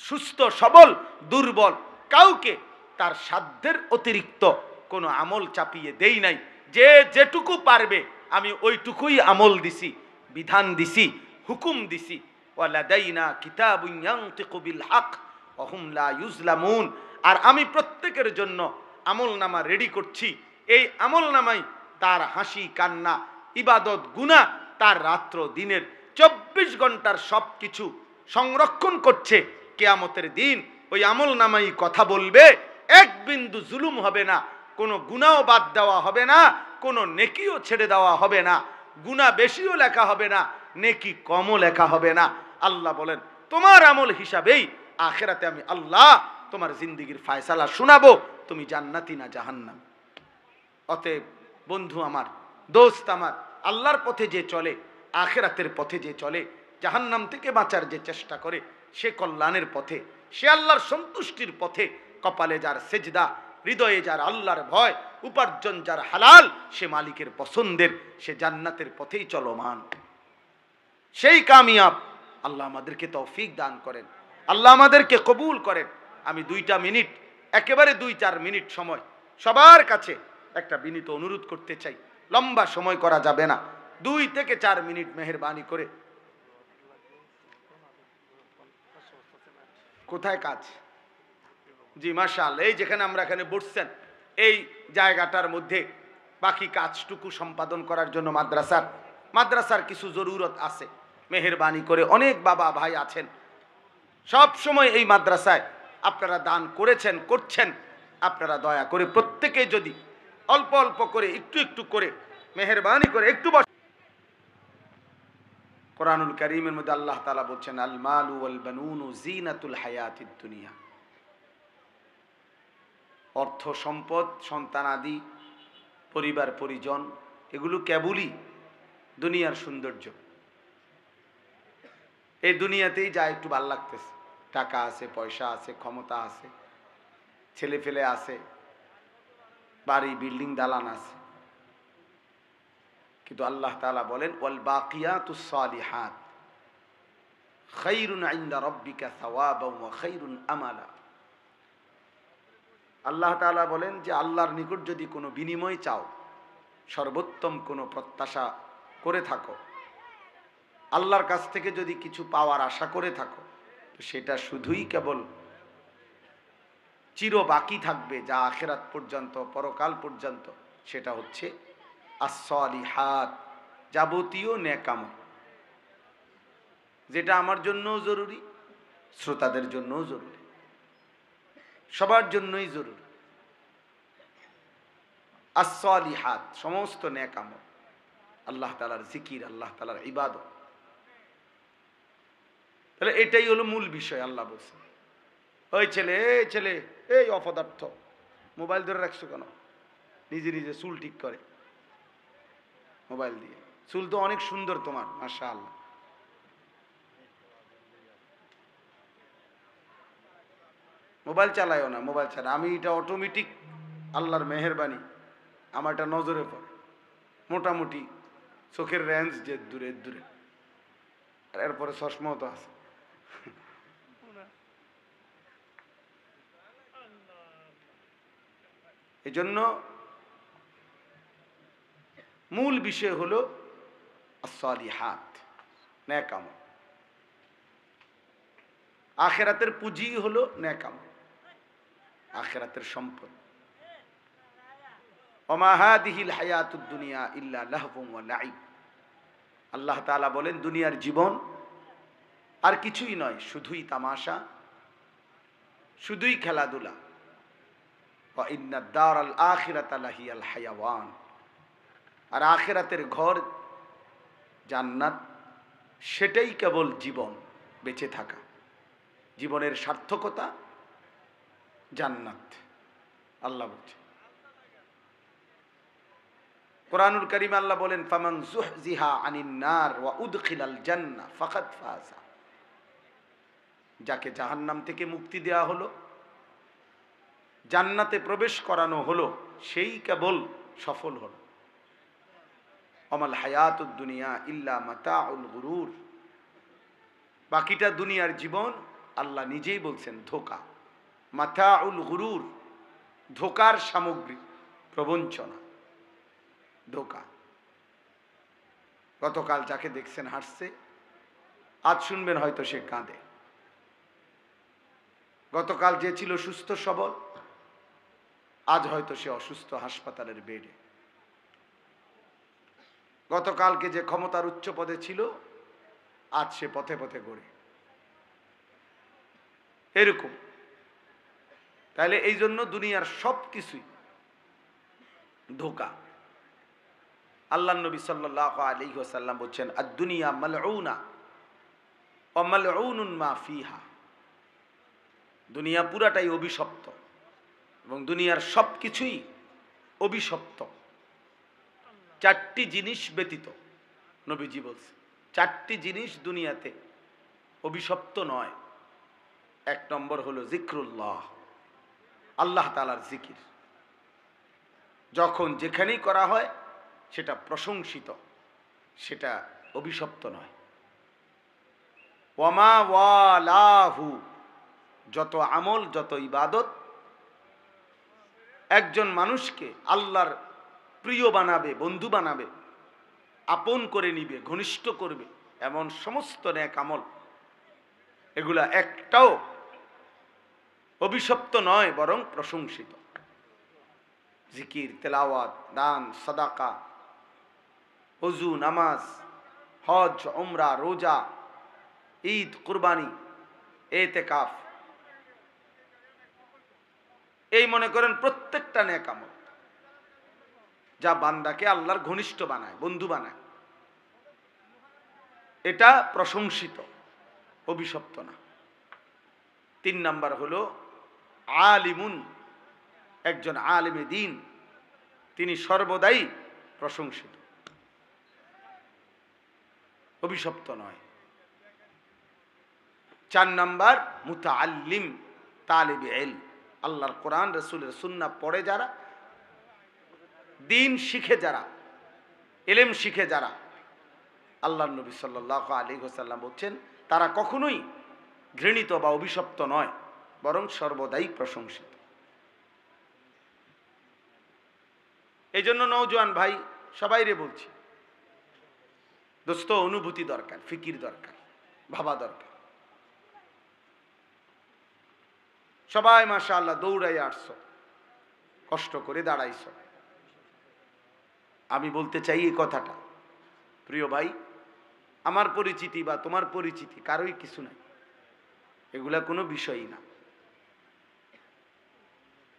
সুস্থ সবল দুর্বল, কাউকে তার সাধ্যের অতিরিক্ত কোনো আমল চাপিয়ে দেই নাই। যে যেটুকু পারবে আমি ওইটুকুই আমল দিছি, বিধান দিছি, হুকুম দিছি। ওয়ালাদাইনা কিতাবুন ইয়ানতিকু বিল হক ওয়া হুম লা ইউজলামুন। আর আমি প্রত্যেকের জন্য আমল নামা রেডি করছি। এই আমল নামাই তার হাসি কান্না, ইবাদত, গুনাহ, তার রাত্র দিনের 24 ঘন্টার সব কিছু সংরক্ষণ করছে। কিয়ামতের দিন ওই আমল নামাই কথা বলবে, এক বিন্দু জুলুম হবে না, কোনো গুনাহও বাদ দেওয়া হবে না, কোনো নেকিও ছেড়ে দেওয়া হবে না, গুনাহ বেশিও লেখা হবে না, নেকি কমও লেখা হবে না। আল্লাহ বলেন তোমার আমল হিসাবেই আখিরাতে আমি আল্লাহ তোমার জিন্দেগির ফয়সালা শোনাবো, তুমি জান্নাতি না জাহান্নাম। অতএব বন্ধু আমার, দোস্ত আমার, আল্লাহর পথে যে চলে, আখিরাতের পথে যে চলে, জাহান্নাম থেকে বাঁচার যে চেষ্টা করে, সে কল্যাণের পথে, সে আল্লাহর সন্তুষ্টির পথে। কপালে যার সেজদা, হৃদয়ে যার আল্লাহর ভয়, উপার্জন যার হালাল, সে মালিকের পছন্দের, সে জান্নাতের পথেই চলমান, সেই কামিয়াব। আল্লাহ আমাদেরকে তৌফিক দান করেন, আল্লাহ আমাদেরকে কবুল করেন। আমি 2টা মিনিট, একেবারে 2-4 মিনিট সময় সবার কাছে একটা বিনীত অনুরোধ করতে চাই। লম্বা সময় করা যাবে না, 2 থেকে 4 মিনিট মেহেরবানি করে। কোথায় কাজ? জি মাশাআল্লাহ, এই যেখানে আমরা এখানে বসছেন, এই জায়গাটার মধ্যে বাকি কাজটুকু সম্পাদন করার জন্য মাদ্রাসার কিছু জরুরত আছে। মেহেরবানি করে অনেক বাবা ভাই আছেন, সব সময় এই মাদ্রাসায় আপনারা দান করেছেন, করছেন। আপনারা দয়া করে প্রত্যেকে যদি অল্প অল্প করে, একটু একটু করে, মেহেরবানি করে একটু কোরআনুল কারীমের মধ্যে আল্লাহ তাআলা বলছেন আল মালু ওয়াল বানুনু জিনাতুল হায়াতিদ দুনিয়া। অর্থ সম্পদ, সন্তানাদি, পরিবার পরিজন, এগুলো কেবলই দুনিয়ার সৌন্দর্য। এই দুনিয়াতেই যা একটু ভাল লাগতেছে, টাকা আছে, পয়সা আছে, ক্ষমতা আছে, ছেলে ফেলে আছে, বাড়ি বিল্ডিং দালান আছে। কিন্তু আল্লাহ তাআলা বলেন ওয়াল বাকিয়াতুস সালিহাত খায়রুন ইনদা রাব্বিকা সাওয়াবান ওয়া খায়রুন আমালা। আল্লাহ তাআলা বলেন যে আল্লাহর নিকট যদি কোনো বিনিময় চাও, সর্বোত্তম কোনো প্রত্যাশা করে থাকো, আল্লাহর কাছ থেকে যদি কিছু পাওয়ার আশা করে থাকো, তো সেটা শুধুই কেবল চির বাকি থাকবে, যা আখিরাত পর্যন্ত, পরকাল পর্যন্ত, সেটা হচ্ছে আস-সালিহাত, যাবতীয় নেক আমল, যেটা আমার জন্যও জরুরি, শ্রোতাদের জন্যও জরুরি, সবার জন্যই জরুরি। আস-সালিহাত, সমস্ত নেক আমল, আল্লাহ তাআলার জিকির, আল্লাহ তাআলার ইবাদত। তাহলে এটাই হলো মূল বিষয়। আল্লাহ বলছেন, ওই ছেলে, এই ছেলে, এই অপদার্থ, মোবাইল ধরে রাখছো কেন? নিজে নিজে চুল ঠিক করে মোবাইল দিয়ে। চুল তো অনেক সুন্দর তোমার, মাশাআল্লাহ। মোবাইল চালায়ও না, মোবাইল ছাড়া। আমি এটা অটোমেটিক, আল্লাহর মেহেরবানি, আমার এটা নজরে পড়ে। মোটামুটি চোখের রেঞ্জ যে দূরে দূরে, আর এরপরে চশমাও তো আছে। এই জন্য মূল বিষয় হলো as-salihat, নেক আমল। আখিরাতের পুঁজি হলো নেক আমল, আখিরাতের সম্পদ। ওমা হাদিহিল হায়াতুদ দুনিয়া ইল্লা লাহবুন ওয়া লাইব। আল্লাহ তাআলা বলেন, দুনিয়ার জীবন আর কিছুই নয়, শুধুই তামাশা, শুধুই খেলাধুলা। ওয়া ইন্নাদ দারাল আখিরাতা লাহিয়াল হায়াওয়ান। আর আখিরাতের ঘর জান্নাত, সেটাই কেবল জীবন, বেঁচে থাকা, জীবনের সার্থকতা জান্নাত। আল্লাহ বলছে কোরআনুল কারীমে, আল্লাহ বলেন, ফামান যুহজিহা আনিন নার ওয়া উদখিলাল জান্নাহ ফাকাদ ফাযা। যাকে জাহান্নাম থেকে মুক্তি দেয়া হলো, জান্নাতে প্রবেশ করানো হলো, সেই কেবল সফল হলো। ওমাল হায়াতুদ দুনিয়া ইল্লা মাতাউল গুরুর। বাকিটা দুনিয়ার জীবন, আল্লাহ নিজেই বলছেন, ধোঁকা। মাতাউল গুরুর, ধোঁকার সামগ্রী, প্রবঞ্চনা, ধোঁকা। গতকাল যাকে দেখছেন হাসছে, আজ শুনবেন হয়তো সে কাঁদে। গতকাল যে ছিল সুস্থ সবল, আজ হয়তো সে অসুস্থ, হাসপাতালের বেডে। গতকালকে যে ক্ষমতার উচ্চ পদে ছিল, আজ সে পথে পথে ঘোরে। এরকম। তাহলে এই জন্য দুনিয়ার সব কিছুই ধোঁকা। আল্লাহ নবী সাল্লাল্লাহু আলাইহি ওয়াসাল্লাম বলছেন, আদ-দুনিয়া মালউনা ওয়া মালউনুন মা ফিহা। দুনিয়া পুরাটাই অভিশপ্ত, এবং দুনিয়ার সব কিছুই অভিশপ্ত, চারটি জিনিস ব্যতীত। নবীজি বলছেন, চারটি জিনিস দুনিয়াতে অভিশপ্ত নয়। এক নম্বর হলো জিক্রুল্লাহ, আল্লাহ তাআলার জিকির। যখন যেখানেই করা হয় সেটা প্রশংসিত, সেটা অভিশপ্ত নয়। ওয়ামা ওয়ালাহু, যত আমল, যত ইবাদত একজন মানুষকে আল্লাহর প্রিয় বানাবে, বন্ধু বানাবে, আপন করে নিবে, ঘনিষ্ঠ করবে, এমন সমস্ত নেক আমল, এগুলা একটাও অভিশপ্ত নয়, বরং প্রশংসিত। জিকির, তেলাওয়াত, দান, সাদাকা, ওযু, নামাজ, হজ, উমরা, রোজা, ঈদ, কুরবানি, এতেকাফ, এই মনে করেন প্রত্যেকটা নেক আমল, যা বান্দাকে আল্লাহর ঘনিষ্ঠ বানায়, বন্ধু বানায়, এটা প্রশংসিত, অভিশপ্ত না। 3 নাম্বার হলো আলিমুন, একজন আলিমে দ্বীন, তিনি সর্বদাই প্রশংসিত, অভিশপ্ত নয়। 4 নাম্বার মুতাআল্লিম, তালিবে ইলম, আল্লাহর কোরআন, রাসূলের সুন্নাহ পড়ে যারা, দ্বীন শিখে যারা, ইলম শিখে যারা, আল্লাহর নবী সাল্লাল্লাহু আলাইহি ওয়াসাল্লাম বলছেন, তারা কখনোই ঘৃণিত বা অভিশপ্ত নয়, বরং সর্বদাই প্রশংসিত। এই জন্য নওজোয়ান ভাই সবাইরে বলছি, দোস্ত অনুভূতি দরকার, ফিকির দরকার, ভাবা দরকার। সবাই মাশাআল্লাহ দৌড়াই আসছো, কষ্ট করে দাঁড়াইছ। আমি বলতে চাই এই কথাটা, প্রিয় ভাই, আমার পরিচিতি বা তোমার পরিচিতি কারোই কিছু নাই, এগুলা কোনো বিষয়ই না।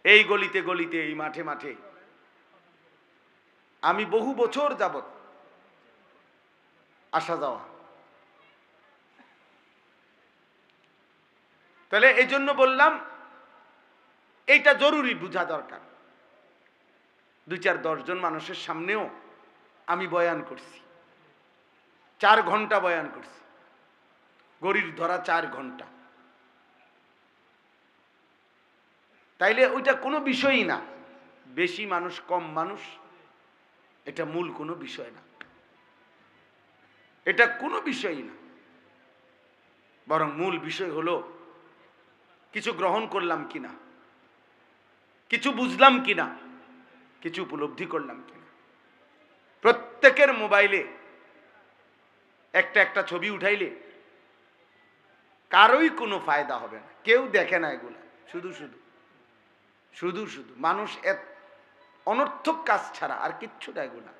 এই গলিতে গলিতে, এই মাঠে মাঠে আমি বহু বছর যাবত আসা যাওয়া। তাহলে এই জন্য বললাম এইটা জরুরি বোঝা দরকার। 2-4-10 জন মানুষের সামনেও আমি বয়ান করছি, 4 ঘন্টা বয়ান করছি, গড়ির ধরা 4 ঘন্টা। তাইলে ওইটা কোনো বিষয়ই না, বেশি মানুষ কম মানুষ এটা মূল কোনো বিষয় না, এটা কোনো বিষয়ই না। বরং মূল বিষয় হলো কিছু গ্রহণ করলাম কিনা, কিছু বুঝলাম কিনা, কিছু উপলব্ধি করলাম কিনা। প্রত্যেকের মোবাইলে একটা একটা ছবি উঠাইলে কারোই কোনো ফায়দা হবে না, কেউ দেখে না এগুলা, শুধু শুধু শুধু শুধু মানুষ অনর্থক কাজ ছাড়া আর কিচ্ছু না এগুলা।